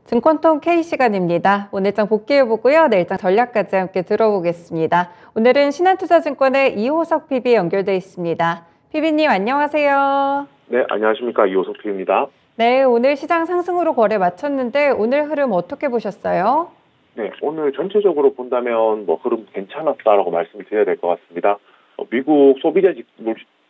증권통 K 시간입니다. 오늘장 복귀해보고요. 내일장 전략까지 함께 들어보겠습니다. 오늘은 신한투자증권의 이호석 PB 연결돼 있습니다. PB님 안녕하세요. 네, 안녕하십니까. 이호석 PB입니다. 네, 오늘 시장 상승으로 거래 마쳤는데 오늘 흐름 어떻게 보셨어요? 네, 오늘 전체적으로 본다면 흐름 괜찮았다라고 말씀을 드려야 될 것 같습니다. 미국 소비자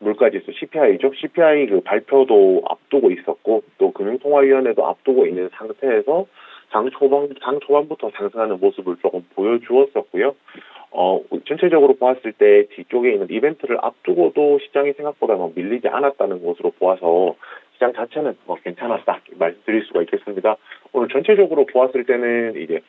물가지수 CPI죠. CPI 그 발표도 앞두고 있었고 또 금융통화위원회도 앞두고 있는 상태에서 장 초반부터 상승하는 모습을 조금 보여주었었고요. 전체적으로 보았을 때 뒤쪽에 있는 이벤트를 앞두고도 시장이 생각보다 밀리지 않았다는 것으로 보아서 시장 자체는 괜찮았다 말씀드릴 수가 있겠습니다. 오늘 전체적으로 보았을 때는 이제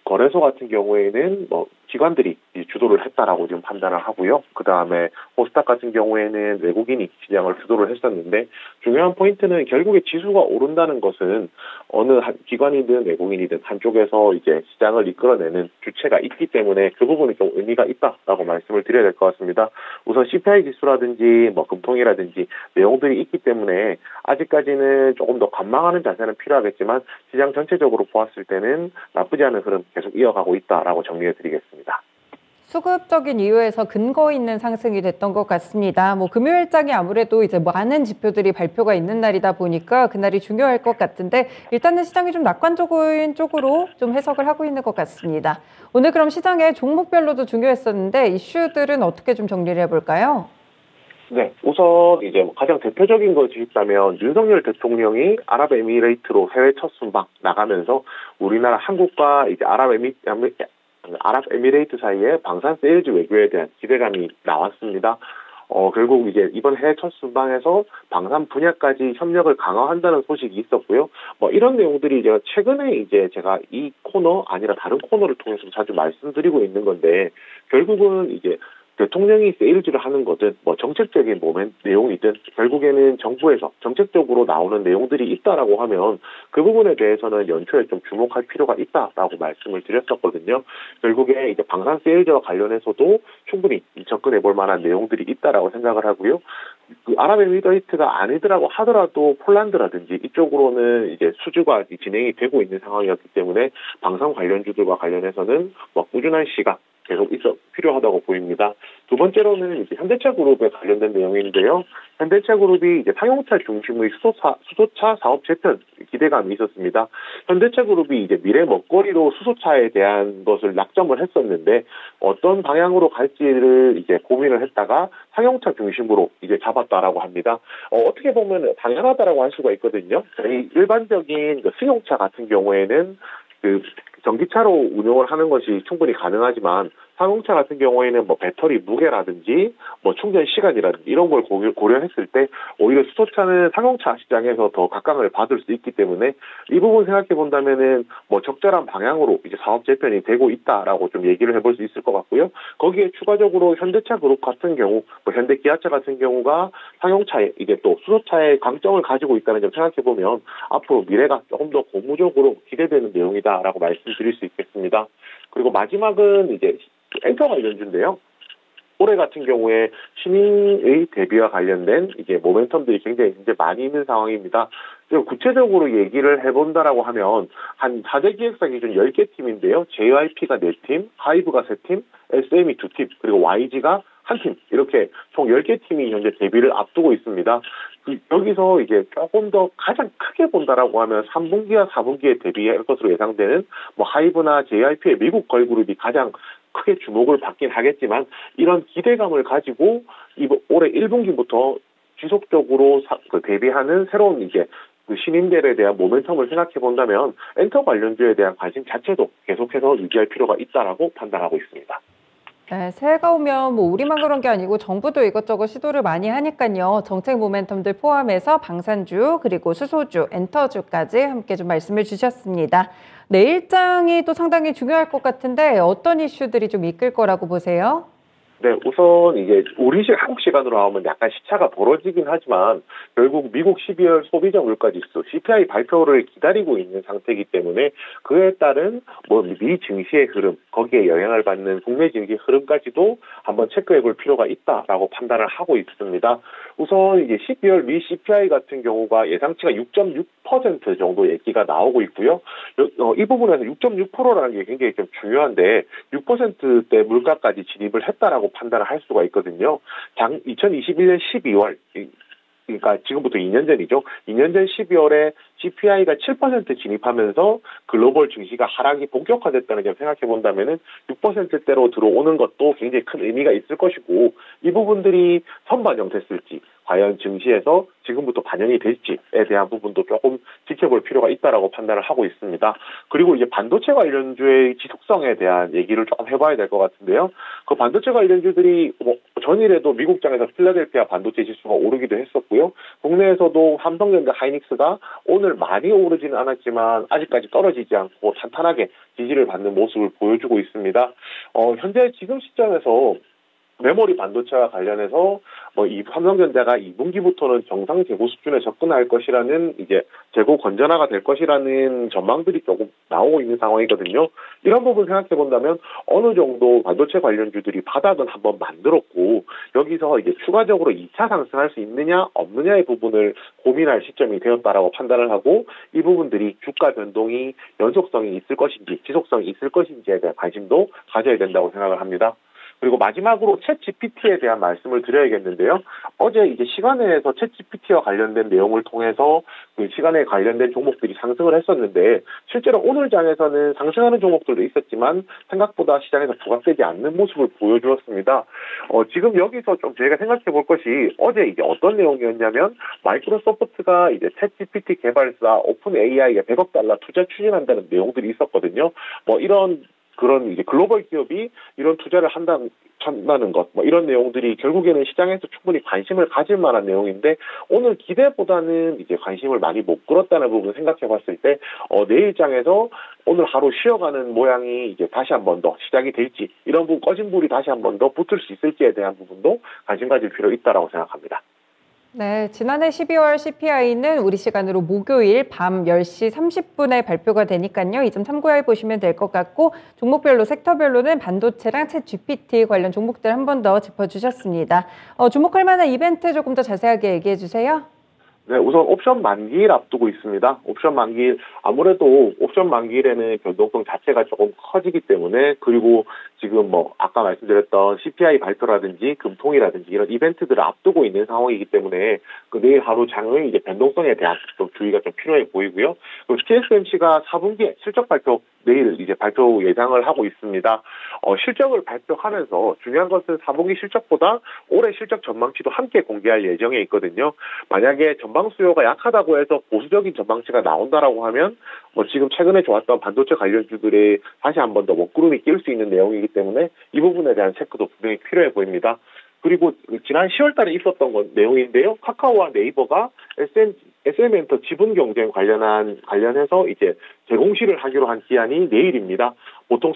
거래소 같은 경우에는 기관들이 주도를 했다라고 지금 판단을 하고요. 그 다음에 코스닥 같은 경우에는 외국인이 시장을 주도를 했었는데 중요한 포인트는 결국에 지수가 오른다는 것은 어느 기관이든 외국인이든 한쪽에서 이제 시장을 이끌어내는 주체가 있기 때문에 그 부분이 좀 의미가 있다라고 말씀을 드려야 될 것 같습니다. 우선 CPI 지수라든지 금통이라든지 내용들이 있기 때문에 아직까지는 조금 더 관망하는 자세는 필요하겠지만 시장 전체적으로 보았을 때는 나쁘지 않은 흐름 계속 이어가고 있다라고 정리해 드리겠습니다. 수급적인 이유에서 근거 있는 상승이 됐던 것 같습니다. 금요일장이 아무래도 이제 많은 지표들이 발표가 있는 날이다 보니까 그날이 중요할 것 같은데 일단은 시장이 좀 낙관적인 쪽으로 좀 해석을 하고 있는 것 같습니다. 오늘 그럼 시장의 종목별로도 중요했었는데 이슈들은 어떻게 좀 정리를 해볼까요? 네, 우선 이제 가장 대표적인 것이 있다면 윤석열 대통령이 아랍에미레이트로 해외 첫 순방 나가면서 우리나라 한국과 이제 아랍에미레이트 사이에 방산 세일즈 외교에 대한 기대감이 나왔습니다. 결국 이제 이번 해외 첫 순방에서 방산 분야까지 협력을 강화한다는 소식이 있었고요. 이런 내용들이 이제 최근에 이제 제가 이 코너 아니라 다른 코너를 통해서 자주 말씀드리고 있는 건데 결국은 이제 대통령이 세일즈를 하는 거든 정책적인 내용이든 결국에는 정부에서 정책적으로 나오는 내용들이 있다라고 하면 그 부분에 대해서는 연초에 좀 주목할 필요가 있다라고 말씀을 드렸었거든요. 결국에 이제 방산 세일즈와 관련해서도 충분히 접근해 볼 만한 내용들이 있다라고 생각을 하고요. 그 아랍에미레이트가 아니더라고 하더라도 폴란드라든지 이쪽으로는 이제 수주가 진행이 되고 있는 상황이었기 때문에 방산 관련주들과 관련해서는 꾸준한 시각 계속 필요하다고 보입니다. 두 번째로는 이제 현대차그룹에 관련된 내용인데요. 현대차그룹이 이제 상용차 중심의 수소차 사업 재편 기대감이 있었습니다. 현대차그룹이 이제 미래 먹거리로 수소차에 대한 것을 낙점을 했었는데 어떤 방향으로 갈지를 이제 고민을 했다가 상용차 중심으로 이제 잡았다라고 합니다. 어떻게 보면 당연하다라고 할 수가 있거든요. 일반적인 승용차 같은 경우에는 전기차로 운용을 하는 것이 충분히 가능하지만 상용차 같은 경우에는 배터리 무게라든지 충전 시간이라든지 이런 걸 고려했을 때 오히려 수소차는 상용차 시장에서 더 각광을 받을 수 있기 때문에 이 부분 생각해 본다면은 적절한 방향으로 이제 사업 재편이 되고 있다라고 좀 얘기를 해볼 수 있을 것 같고요. 거기에 추가적으로 현대차 그룹 같은 경우, 현대기아차 같은 경우가 상용차에 이제 또 수소차의 강점을 가지고 있다는 점 생각해 보면 앞으로 미래가 조금 더 고무적으로 기대되는 내용이다라고 말씀드릴 수 있겠습니다. 그리고 마지막은 이제 엔터 관련주인데요. 올해 같은 경우에 신인의 데뷔와 관련된 이제 모멘텀들이 굉장히 이제 많이 있는 상황입니다. 구체적으로 얘기를 해본다라고 하면 한 4대 기획사 기준 10개 팀인데요. JYP가 4팀, 하이브가 3팀, SM이 2팀, 그리고 YG가 1팀 이렇게 총 10개 팀이 현재 데뷔를 앞두고 있습니다. 여기서 이제 조금 더 가장 크게 본다라고 하면 3분기와 4분기에 데뷔할 것으로 예상되는 하이브나 JYP의 미국 걸그룹이 가장 크게 주목을 받긴 하겠지만 이런 기대감을 가지고 올해 1분기부터 지속적으로 데뷔하는 새로운 이제 신인들에 대한 모멘텀을 생각해 본다면 엔터 관련주에 대한 관심 자체도 계속해서 유지할 필요가 있다라고 판단하고 있습니다. 네, 새해가 오면 우리만 그런 게 아니고 정부도 이것저것 시도를 많이 하니까요. 정책 모멘텀들 포함해서 방산주, 그리고 수소주, 엔터주까지 함께 좀 말씀을 주셨습니다. 내일장이 또 상당히 중요할 것 같은데 어떤 이슈들이 좀 이끌 거라고 보세요? 네, 우선 이게 한국 시간으로 하면 약간 시차가 벌어지긴 하지만 결국 미국 12월 소비자 물가지수 CPI 발표를 기다리고 있는 상태이기 때문에 그에 따른 미 증시의 흐름, 거기에 영향을 받는 국내 증시 흐름까지도 한번 체크해 볼 필요가 있다라고 판단을 하고 있습니다. 우선 이제 12월 미 CPI 같은 경우가 예상치가 6.6% 정도 얘기가 나오고 있고요. 이 부분에서 6.6%라는 게 굉장히 좀 중요한데 6%대 물가까지 진입을 했다라고 판단을 할 수가 있거든요. 2021년 12월 그러니까 지금부터 2년 전이죠. 2년 전 12월에 CPI가 7% 진입하면서 글로벌 증시가 하락이 본격화됐다는 점 생각해 본다면은 6%대로 들어오는 것도 굉장히 큰 의미가 있을 것이고 이 부분들이 선반영됐을지 과연 증시에서 지금부터 반영이 될지에 대한 부분도 조금 지켜볼 필요가 있다라고 판단을 하고 있습니다. 그리고 이제 반도체 관련주의 지속성에 대한 얘기를 조금 해봐야 될 것 같은데요. 그 반도체 관련주들이 전일에도 미국장에서 필라델피아 반도체 지수가 오르기도 했었고요. 국내에서도 삼성전자, 하이닉스가 오늘 많이 오르지는 않았지만 아직까지 떨어지지 않고 탄탄하게 지지를 받는 모습을 보여주고 있습니다. 현재 지금 시점에서 메모리 반도체와 관련해서 이 삼성전자가 2분기부터는 정상 재고 수준에 접근할 것이라는 이제 재고 건전화가 될 것이라는 전망들이 조금 나오고 있는 상황이거든요. 이런 부분 생각해 본다면 어느 정도 반도체 관련주들이 바닥은 한번 만들었고 여기서 이제 추가적으로 2차 상승할 수 있느냐 없느냐의 부분을 고민할 시점이 되었다라고 판단을 하고 이 부분들이 주가 변동이 연속성이 있을 것인지 지속성이 있을 것인지에 대한 관심도 가져야 된다고 생각을 합니다. 그리고 마지막으로 챗GPT에 대한 말씀을 드려야겠는데요. 어제 이제 시간에서 챗GPT와 관련된 내용을 통해서 그 시간에 관련된 종목들이 상승을 했었는데 실제로 오늘 장에서는 상승하는 종목들도 있었지만 생각보다 시장에서 부각되지 않는 모습을 보여주었습니다. 지금 여기서 좀 저희가 생각해 볼 것이 어제 이제 어떤 내용이었냐면 마이크로소프트가 이제 챗GPT 개발사 오픈 AI에 100억 달러 투자 추진한다는 내용들이 있었거든요. 그런 이제 글로벌 기업이 이런 투자를 한다는 것, 이런 내용들이 결국에는 시장에서 충분히 관심을 가질 만한 내용인데 오늘 기대보다는 이제 관심을 많이 못 끌었다는 부분을 생각해 봤을 때 내일장에서 오늘 하루 쉬어가는 모양이 이제 다시 한 번 더 시작이 될지 이런 부분 꺼진 불이 다시 한 번 더 붙을 수 있을지에 대한 부분도 관심 가질 필요 있다라고 생각합니다. 네, 지난해 12월 CPI는 우리 시간으로 목요일 밤 10시 30분에 발표가 되니까요. 이 점 참고해 보시면 될 것 같고 종목별로 섹터별로는 반도체랑 챗GPT 관련 종목들 한 번 더 짚어주셨습니다. 주목할 만한 이벤트 조금 더 자세하게 얘기해 주세요. 네, 우선 옵션 만기일 앞두고 있습니다. 옵션 만기일, 아무래도 옵션 만기일에는 변동성 자체가 조금 커지기 때문에, 그리고 지금 아까 말씀드렸던 CPI 발표라든지 금통이라든지 이런 이벤트들을 앞두고 있는 상황이기 때문에, 내일 하루 장의 이제 변동성에 대한 좀 주의가 좀 필요해 보이고요. 그리고 TSMC가 4분기 실적 발표, 내일 이제 발표 예상을 하고 있습니다. 실적을 발표하면서 중요한 것은 4분기 실적보다 올해 실적 전망치도 함께 공개할 예정에 있거든요. 만약에 전방 수요가 약하다고 해서 보수적인 전망치가 나온다라고 하면 지금 최근에 좋았던 반도체 관련주들이 다시 한 번 더 먹구름이 낄 수 있는 내용이기 때문에 이 부분에 대한 체크도 분명히 필요해 보입니다. 그리고 지난 10월 달에 있었던 내용인데요. 카카오와 네이버가 SM엔터 지분 경쟁 관련해서 이제 재공시를 하기로 한 기한이 내일입니다. 보통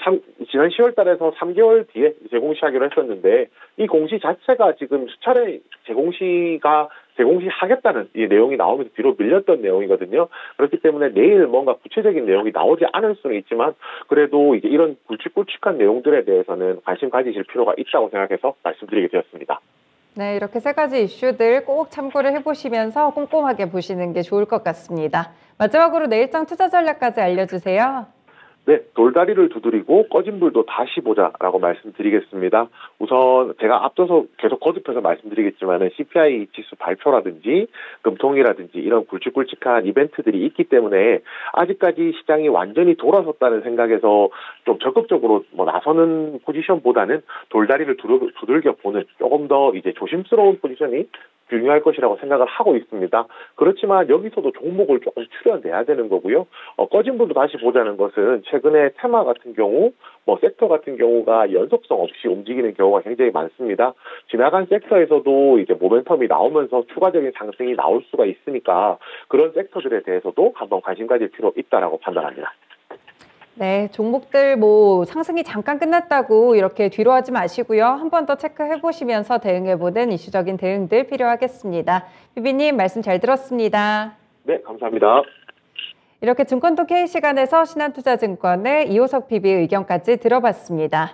지난 10월 달에서 3개월 뒤에 재공시하기로 했었는데 이 공시 자체가 지금 수차례 재공시하겠다는 이 내용이 나오면서 뒤로 밀렸던 내용이거든요. 그렇기 때문에 내일 뭔가 구체적인 내용이 나오지 않을 수는 있지만 그래도 이제 이런 굵직굵직한 내용들에 대해서는 관심 가지실 필요가 있다고 생각해서 말씀드리게 되었습니다. 네, 이렇게 세 가지 이슈들 꼭 참고를 해보시면서 꼼꼼하게 보시는 게 좋을 것 같습니다. 마지막으로 내일장 투자 전략까지 알려주세요. 네, 돌다리를 두드리고 꺼진 불도 다시 보자라고 말씀드리겠습니다. 우선 제가 앞서서 계속 거듭해서 말씀드리겠지만은 CPI 지수 발표라든지 금통이라든지 이런 굵직굵직한 이벤트들이 있기 때문에 아직까지 시장이 완전히 돌아섰다는 생각에서 좀 적극적으로 나서는 포지션보다는 돌다리를 두들겨 보는 조금 더 이제 조심스러운 포지션이 중요할 것이라고 생각을 하고 있습니다. 그렇지만 여기서도 종목을 조금 추려내야 되는 거고요. 꺼진 불도 다시 보자는 것은 최근에 테마 같은 경우, 섹터 같은 경우가 연속성 없이 움직이는 경우가 굉장히 많습니다. 지나간 섹터에서도 이제 모멘텀이 나오면서 추가적인 상승이 나올 수가 있으니까 그런 섹터들에 대해서도 한번 관심 가질 필요 있다라고 판단합니다. 네, 종목들 상승이 잠깐 끝났다고 이렇게 뒤로 하지 마시고요. 한 번 더 체크해 보시면서 대응해보는 이슈적인 대응들 필요하겠습니다. PB님 말씀 잘 들었습니다. 네, 감사합니다. 이렇게 증권톡 K시간에서 신한투자증권의 이호석 PB의 의견까지 들어봤습니다.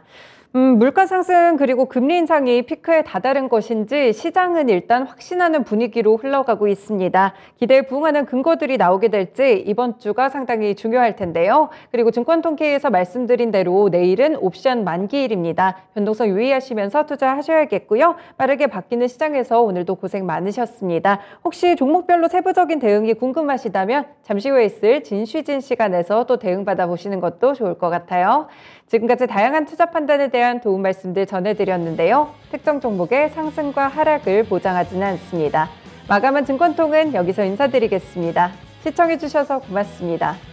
물가 상승 그리고 금리 인상이 피크에 다다른 것인지 시장은 일단 확신하는 분위기로 흘러가고 있습니다. 기대에 부응하는 근거들이 나오게 될지 이번 주가 상당히 중요할 텐데요. 그리고 증권통계에서 말씀드린 대로 내일은 옵션 만기일입니다. 변동성 유의하시면서 투자하셔야겠고요. 빠르게 바뀌는 시장에서 오늘도 고생 많으셨습니다. 혹시 종목별로 세부적인 대응이 궁금하시다면 잠시 후에 있을 진쉬진 시간에서 또 대응받아 보시는 것도 좋을 것 같아요. 지금까지 다양한 투자 판단에 대한 도움 말씀들 전해드렸는데요. 특정 종목의 상승과 하락을 보장하지는 않습니다. 마감한 증권통은 여기서 인사드리겠습니다. 시청해주셔서 고맙습니다.